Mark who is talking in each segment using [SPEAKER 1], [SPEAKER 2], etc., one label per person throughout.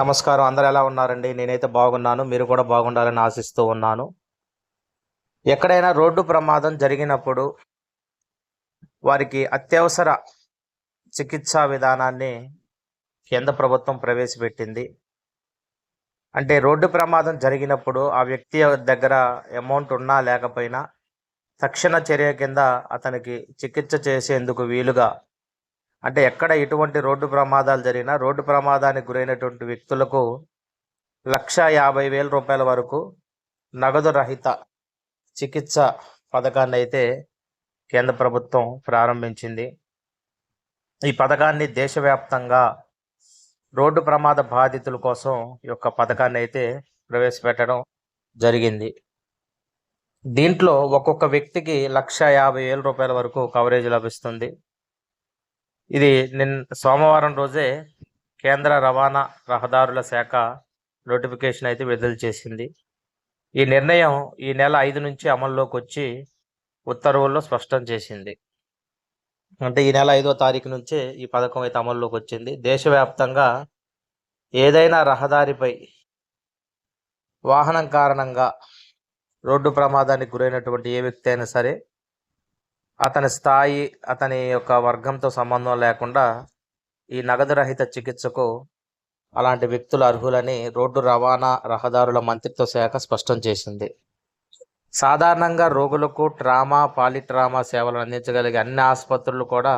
[SPEAKER 1] నమస్కారం. అందరూ ఎలా ఉన్నారండి? నేనైతే బాగున్నాను. మీరు కూడా బాగుండాలని ఆశిస్తూ ఉన్నాను. ఎక్కడైనా రోడ్డు ప్రమాదం జరిగినప్పుడు వారికి అత్యవసర చికిత్సా విధానాన్ని కేంద్ర ప్రభుత్వం ప్రవేశపెట్టింది. అంటే రోడ్డు ప్రమాదం జరిగినప్పుడు ఆ వ్యక్తి దగ్గర అమౌంట్ ఉన్నా లేకపోయినా తక్షణ చర్య కింద అతనికి చికిత్స చేసేందుకు వీలుగా, అంటే ఎక్కడ ఎటువంటి రోడ్డు ప్రమాదాలు జరిగినా రోడ్డు ప్రమాదానికి గురైనటువంటి వ్యక్తులకు 1,50,000 వరకు నగదు రహిత చికిత్స పథకాన్ని అయితే కేంద్ర ప్రభుత్వం ప్రారంభించింది. ఈ పథకాన్ని దేశవ్యాప్తంగా రోడ్డు ప్రమాద బాధితుల కోసం ఈ యొక్క పథకాన్ని అయితే ప్రవేశపెట్టడం జరిగింది. దీంట్లో ఒక్కొక్క వ్యక్తికి 1,50,000 వరకు కవరేజ్ లభిస్తుంది. ఇది సోమవారం రోజే కేంద్ర రవాణా రహదారుల శాఖ నోటిఫికేషన్ అయితే విడుదల చేసింది. ఈ నిర్ణయం ఈ నెల 5 నుంచి అమల్లోకి వచ్చి ఉత్తర్వుల్లో స్పష్టం చేసింది. అంటే ఈ నెల 5వ తారీఖు నుంచే ఈ పథకం అయితే అమల్లోకి వచ్చింది. దేశవ్యాప్తంగా ఏదైనా రహదారిపై వాహనం కారణంగా రోడ్డు ప్రమాదానికి గురైనటువంటి ఏ వ్యక్తి అయినా సరే అతని స్థాయి, అతని యొక్క వర్గంతో సంబంధం లేకుండా ఈ నగదు రహిత చికిత్సకు అలాంటి వ్యక్తులు అర్హులని రోడ్డు రవాణా రహదారుల మంత్రిత్వ శాఖ స్పష్టం చేసింది. సాధారణంగా రోగులకు ట్రామా, పాలిట్రామా సేవలు అందించగలిగే అన్ని ఆసుపత్రులు కూడా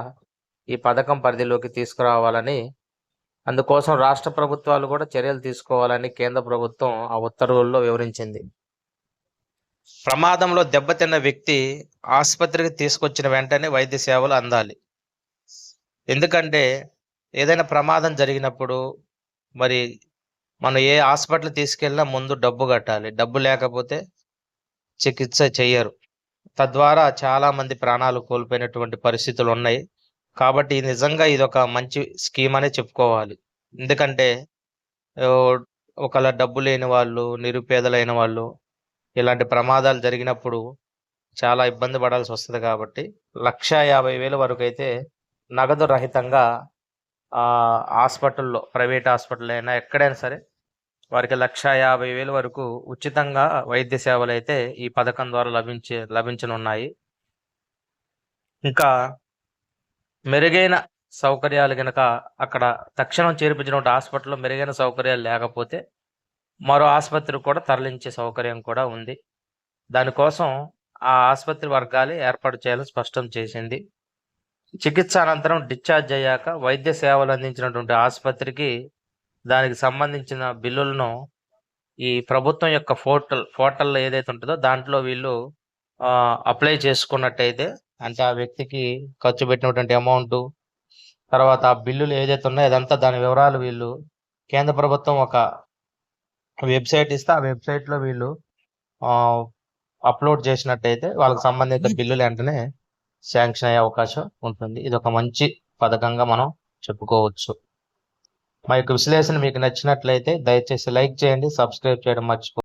[SPEAKER 1] ఈ పథకం పరిధిలోకి తీసుకురావాలని, అందుకోసం రాష్ట్ర ప్రభుత్వాలు కూడా చర్యలు తీసుకోవాలని కేంద్ర ప్రభుత్వం ఆ ఉత్తర్వుల్లో వివరించింది. ప్రమాదంలో దెబ్బతిన్న వ్యక్తి ఆసుపత్రికి తీసుకొచ్చిన వెంటనే వైద్య సేవలు అందాలి. ఎందుకంటే ఏదైనా ప్రమాదం జరిగినప్పుడు మరి మనం ఏ హాస్పిటల్ తీసుకెళ్ళినా ముందు డబ్బు కట్టాలి. డబ్బు లేకపోతే చికిత్స చెయ్యరు. తద్వారా చాలామంది ప్రాణాలు కోల్పోయినటువంటి పరిస్థితులు ఉన్నాయి. కాబట్టి నిజంగా ఇది ఒక మంచి స్కీమ్ అనే చెప్పుకోవాలి. ఎందుకంటే ఒకవేళ డబ్బు లేని వాళ్ళు, నిరుపేదలైన వాళ్ళు ఇలాంటి ప్రమాదాలు జరిగినప్పుడు చాలా ఇబ్బంది పడాల్సి వస్తుంది. కాబట్టి 1,50,000 వరకు అయితే నగదు రహితంగా హాస్పిటల్లో, ప్రైవేట్ హాస్పిటల్ అయినా ఎక్కడైనా సరే వారికి 1,50,000 వరకు ఉచితంగా వైద్య సేవలు అయితే ఈ పథకం ద్వారా లభించనున్నాయి. ఇంకా మెరుగైన సౌకర్యాలు కనుక అక్కడ తక్షణం చేర్పించినటువంటి హాస్పిటల్లో మెరుగైన సౌకర్యాలు లేకపోతే మరో ఆసుపత్రికి కూడా తరలించే సౌకర్యం కూడా ఉంది. దానికోసం ఆ ఆసుపత్రి వర్గాలు ఏర్పాటు చేయాలని స్పష్టం చేసింది. చికిత్స అనంతరం డిశ్చార్జ్ అయ్యాక వైద్య సేవలు అందించినటువంటి ఆసుపత్రికి దానికి సంబంధించిన బిల్లులను ఈ ప్రభుత్వం యొక్క పోర్టల్లో ఏదైతే ఉంటుందో దాంట్లో వీళ్ళు అప్లై చేసుకున్నట్టయితే, అంటే ఆ వ్యక్తికి ఖర్చు పెట్టినటువంటి అమౌంట్, తర్వాత ఆ బిల్లులు ఏదైతే ఉన్నాయో అదంతా దాని వివరాలు వీళ్ళు కేంద్ర ప్రభుత్వం ఒక వెబ్సైట్ ఇస్తే ఆ వెబ్సైట్లో వీళ్ళు అప్లోడ్ చేసినట్టయితే వాళ్ళకి సంబంధిత బిల్లులు వెంటనే శాంక్షన్ అయ్యే అవకాశం ఉంటుంది. ఇది ఒక మంచి పథకంగా మనం చెప్పుకోవచ్చు. మా యొక్క విశ్లేషణ మీకు నచ్చినట్లయితే దయచేసి లైక్ చేయండి, సబ్స్క్రైబ్ చేయడం మర్చిపోండి.